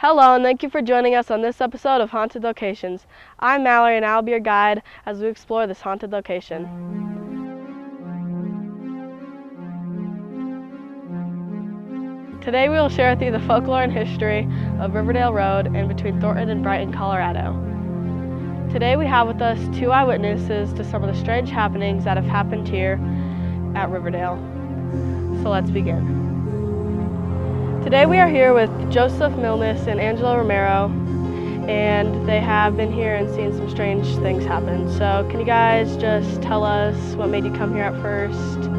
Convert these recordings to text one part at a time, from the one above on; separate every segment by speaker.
Speaker 1: Hello, and thank you for joining us on this episode of Haunted Locations. I'm Mallory, and I'll be your guide as we explore this haunted location. Today we will share with you the folklore and history of Riverdale Road in between Thornton and Brighton, Colorado. Today we have with us two eyewitnesses to some of the strange happenings that have happened here at Riverdale. So let's begin. Today we are here with Joseph Milnes and Angela Romero, and they have been here and seen some strange things happen. So can you guys just tell us what made you come here at first?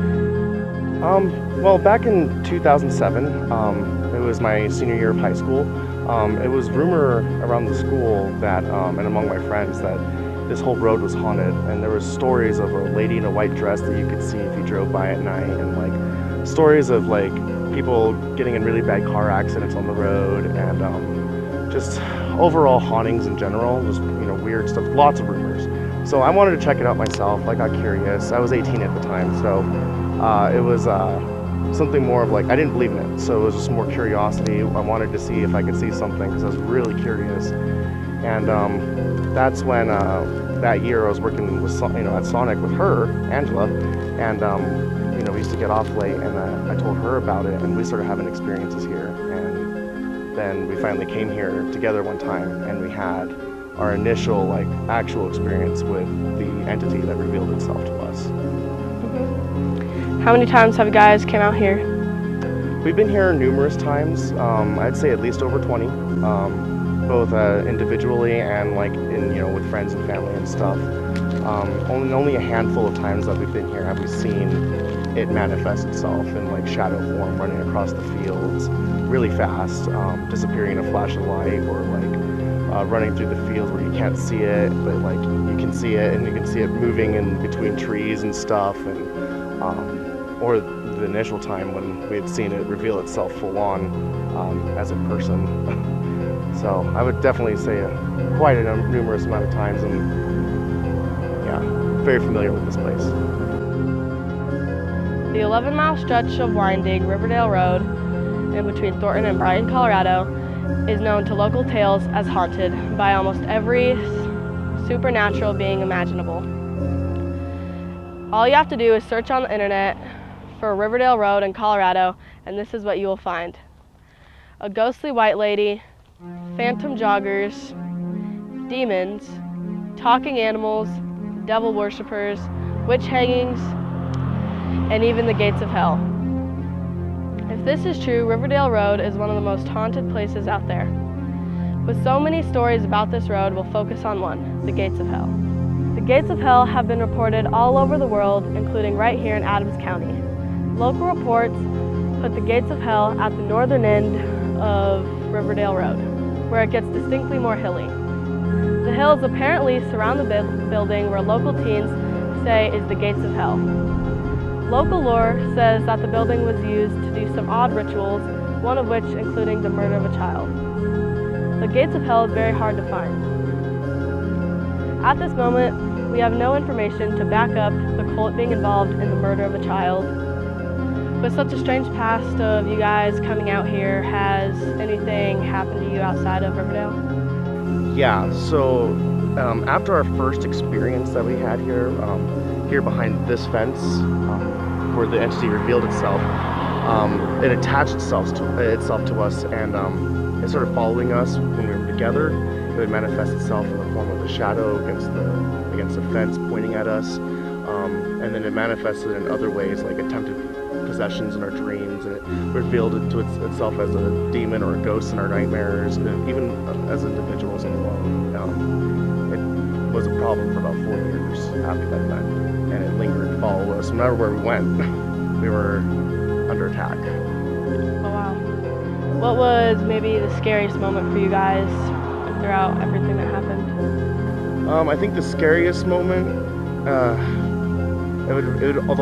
Speaker 2: Well, back in 2007, it was my senior year of high school. It was rumor around the school that, and among my friends, that this whole road was haunted, and there was stories of a lady in a white dress that you could see if you drove by at night, and like stories of like people getting in really bad car accidents on the road, and just overall hauntings in general, just weird stuff, lots of rumors. So I wanted to check it out myself. I got curious. I was 18 at the time, so it was something more of like, I didn't believe in it, so it was just more curiosity. I wanted to see if I could see something because I was really curious. And that's when that year I was working with at Sonic with her, Angela, and we used to get off late, and I told her about it, and we started having experiences here. And then we finally came here together one time, and we had our initial actual experience with the entity that revealed itself to us.
Speaker 1: How many times have you guys came out here?
Speaker 2: We've been here numerous times. I'd say at least over 20, both individually and with friends and family and stuff. Only a handful of times that we've been here have we seen it manifest itself in shadow form, running across the fields really fast, disappearing in a flash of light, or running through the fields where you can't see it, but you can see it, and you can see it moving in between trees and stuff, and or the initial time when we had seen it reveal itself full on as a person. So I would definitely say quite a numerous amount of times, and yeah, very familiar with this place.
Speaker 1: The 11-mile stretch of winding Riverdale Road in between Thornton and Brighton, Colorado is known to local tales as haunted by almost every supernatural being imaginable. All you have to do is search on the internet for Riverdale Road in Colorado, and this is what you will find. A ghostly white lady, phantom joggers, demons, talking animals, devil worshippers, witch hangings, and even the gates of hell. If this is true, Riverdale Road is one of the most haunted places out there. With so many stories about this road, we'll focus on one, the gates of hell. The gates of hell have been reported all over the world, including right here in Adams County. Local reports put the gates of hell at the northern end of Riverdale Road, where it gets distinctly more hilly. The hills apparently surround the building where local teens say is the gates of hell. Local lore says that the building was used to do some odd rituals, one of which including the murder of a child. The gates of hell is very hard to find. At this moment, we have no information to back up the cult being involved in the murder of a child. With such a strange past of you guys coming out here, has anything happened to you outside of Riverdale?
Speaker 2: Yeah, so after our first experience that we had here, here behind this fence, where the entity revealed itself, it attached itself to us, and it started following us when we were together. It would manifest itself in the form of a shadow against the fence pointing at us, and then it manifested in other ways, like attempted possessions in our dreams, and it revealed itself as a demon or a ghost in our nightmares, and even as individuals alone. It was a problem for about 4 years after that event, and it lingered and followed us. No matter where we went, we were under attack.
Speaker 1: Oh wow. What was maybe the scariest moment for you guys throughout everything that happened?
Speaker 2: I think the scariest moment, the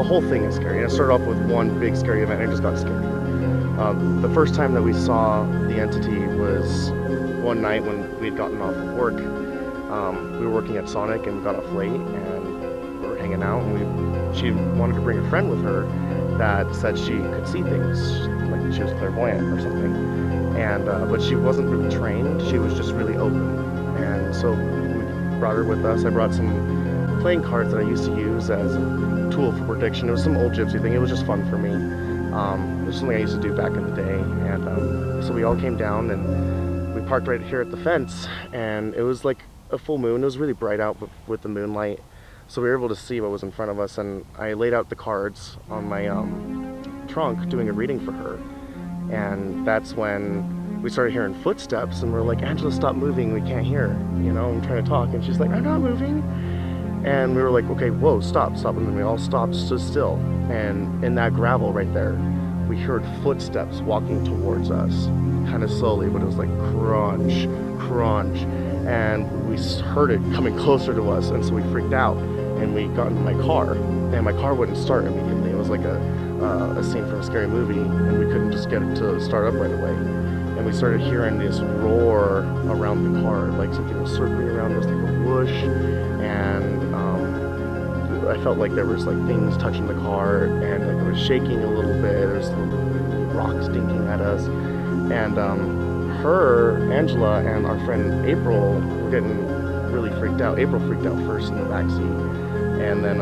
Speaker 2: whole thing is scary. And it started off with one big scary event, and it just got scarier. The first time that we saw the entity was one night when we had gotten off of work. We were working at Sonic, and we got off late, and we were hanging out, and she wanted to bring a friend with her that said she could see things, like she was clairvoyant or something. and but she wasn't really trained. She was just really open, and so we brought her with us. I brought some playing cards that I used to use as a tool for prediction. It was some old gypsy thing. It was just fun for me. It was something I used to do back in the day, and so we all came down and we parked right here at the fence, and it was like a full moon. It was really bright out with the moonlight, so we were able to see what was in front of us, and I laid out the cards on my trunk doing a reading for her, and that's when we started hearing footsteps, and we're like, Angela, stop moving, we can't hear, you know, I'm trying to talk, and she's like, I'm not moving. And we were like, okay, whoa, stop, and then we all stopped, stood still, and in that gravel right there, we heard footsteps walking towards us, kind of slowly, but it was like crunch, crunch, and we heard it coming closer to us, and so we freaked out, and we got into my car, and my car wouldn't start immediately. It was like a scene from a scary movie, and we couldn't just get it to start up right away. And we started hearing this roar around the car, like something was circling around us, like a whoosh, and I felt like there was like things touching the car, and like it was shaking a little bit. There's little rocks dinking at us, and Angela, and our friend April were getting really freaked out. April freaked out first in the back seat, and then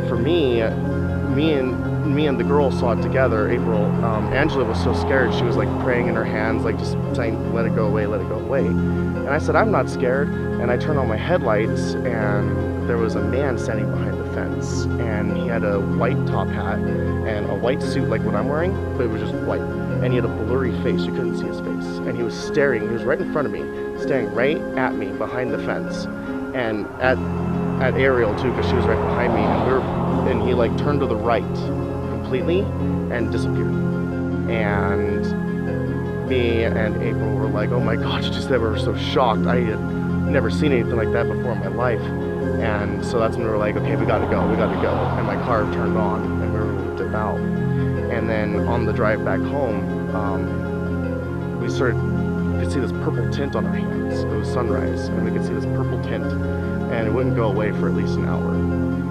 Speaker 2: for me and the girl saw it together. April, Angela was so scared, she was like praying in her hands, like just saying, let it go away, let it go away. And I said, I'm not scared. And I turned on my headlights, and there was a man standing behind the fence, and he had a white top hat and a white suit like what I'm wearing, but it was just white. And he had a blurry face, you couldn't see his face. And he was staring, he was right in front of me, staring right at me behind the fence. And at Ariel too, because she was right behind me, and he like turned to the right completely and disappeared. And me and April were like, oh my God, we were so shocked. I had never seen anything like that before in my life. And so that's when we were like, okay, we gotta go. And my car turned on, and we were able to dip out. And then on the drive back home, we could see this purple tint on our hands. It was sunrise, and we could see this purple tint, and it wouldn't go away for at least an hour.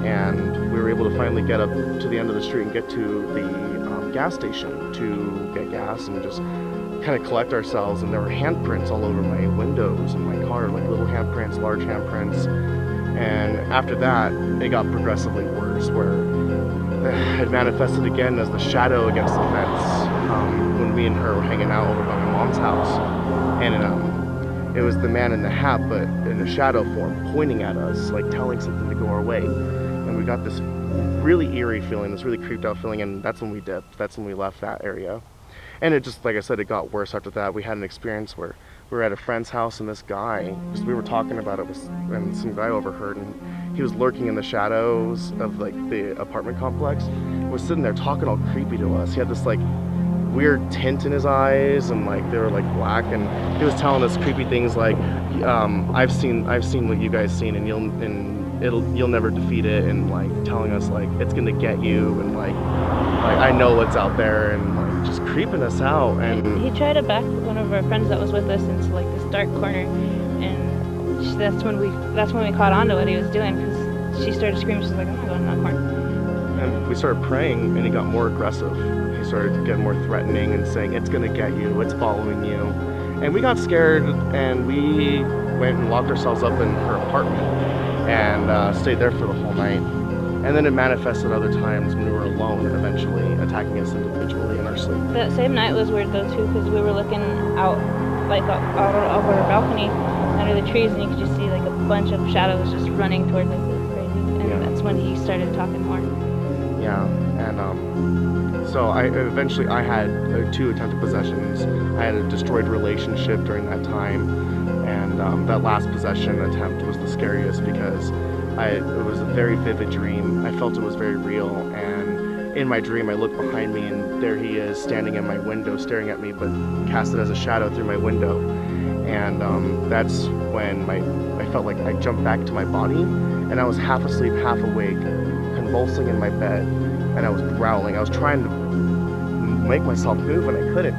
Speaker 2: And we were able to finally get up to the end of the street and get to the gas station to get gas and just kind of collect ourselves. And there were handprints all over my windows and my car, like little handprints, large handprints. And after that, it got progressively worse, where it manifested again as the shadow against the fence when we and her were hanging out over by my mom's house. And it was the man in the hat, but in a shadow form, pointing at us, like telling something to go our way. And we got this really eerie feeling, this really creeped out feeling, and that's when we dipped. That's when we left that area. And it just, like I said, it got worse after that. We had an experience where we were at a friend's house, and this guy, we were talking about it, and some guy overheard, and he was lurking in the shadows of like the apartment complex. Was sitting there talking all creepy to us. He had this like weird tint in his eyes, and like they were like black, and he was telling us creepy things like, I've seen what you guys seen, and you'll never defeat it, and like telling us like it's gonna get you, and like I know what's out there, and like just creeping us out. And
Speaker 3: he tried to back one of our friends that was with us into like this dark corner, and that's when we caught on to what he was doing, because she started screaming. She's like, I'm not going in that corner.
Speaker 2: And we started praying, and he got more aggressive. He started getting more threatening and saying, it's gonna get you, it's following you. And we got scared, and we went and locked ourselves up in her apartment and stayed there for the whole night. And then it manifested other times when we were alone, eventually attacking us individually in our sleep.
Speaker 3: That same night was weird though too, because we were looking out over our balcony under the trees, and you could just see like a bunch of shadows just running towards us. It was crazy. And that's when he started talking more.
Speaker 2: Yeah, and so I had 2 attempted possessions. I had a destroyed relationship during that time, and that last possession attempt was the scariest because it was a very vivid dream. I felt it was very real, and in my dream I looked behind me, and there he is standing in my window staring at me, but casted as a shadow through my window. And that's when I felt like I jumped back to my body, and I was half asleep, half awake, convulsing in my bed, and I was growling. I was trying to make myself move, and I couldn't.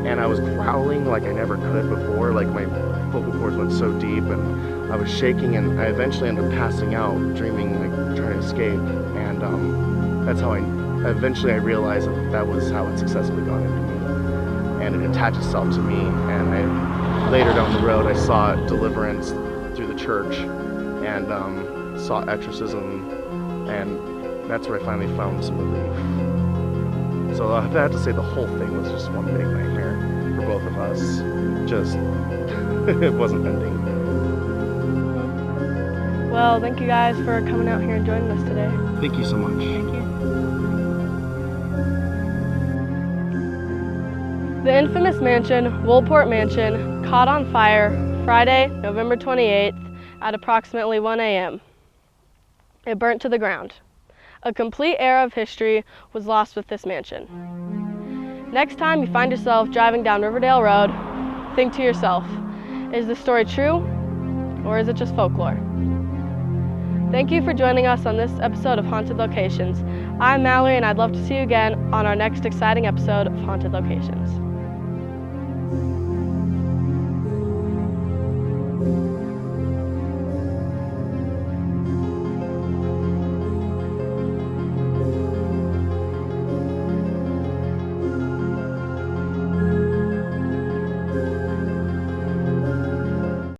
Speaker 2: And I was growling like I never could before, like my vocal cords went so deep, and I was shaking, and I eventually ended up passing out, dreaming, like trying to escape. And that's how I realized that was how it successfully got into me. and it attached itself to me. And later down the road, I saw deliverance through the church, and saw exorcism, and that's where I finally found some relief. So I have to say the whole thing was just one big nightmare for both of us. Just, it wasn't ending.
Speaker 1: Well, thank you guys for coming out here and joining us today.
Speaker 2: Thank you so much.
Speaker 3: Thank you.
Speaker 1: The infamous mansion, Woolport Mansion, caught on fire Friday, November 28th at approximately 1 a.m. It burnt to the ground. A complete era of history was lost with this mansion. Next time you find yourself driving down Riverdale Road, think to yourself, is the story true or is it just folklore? Thank you for joining us on this episode of Haunted Locations. I'm Mallory, and I'd love to see you again on our next exciting episode of Haunted Locations.